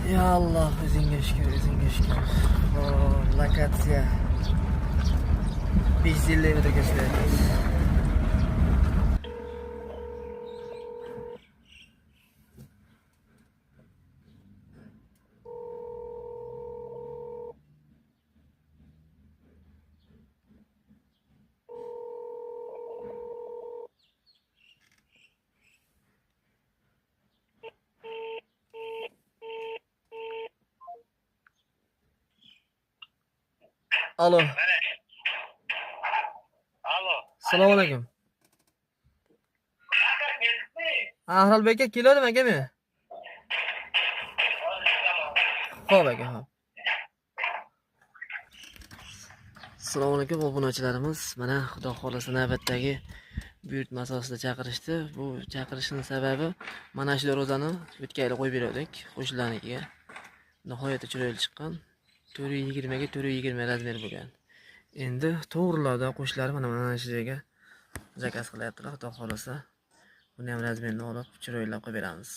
Ya Allah, o'zingga shukr, o'zingga shukr. Lokatsiya 5 yillik o'tirgachda. Alo. Alo. Assalomu alaykum. Ahrolbek aka keladimi akami? Xo'p aka, xo'p. Assalomu alaykum obunachilarimiz. Mana Xudo xolasa navbatdagi buyurtma asosida chaqirishdi. Bu chaqirishning sababi mana shu ro'zani o'tkayli qo'yib berdik qo'shnilarnikiga. Nihoyatda chiroyli chiqqan. 420 ga 420 razmer bo'lgan. Endi to'g'rilarda qo'shnilar mana shu joyga zakaz qilyaptilar. Xudo xolasa buni ham razmerini olib chiroylab qo'yib beramiz.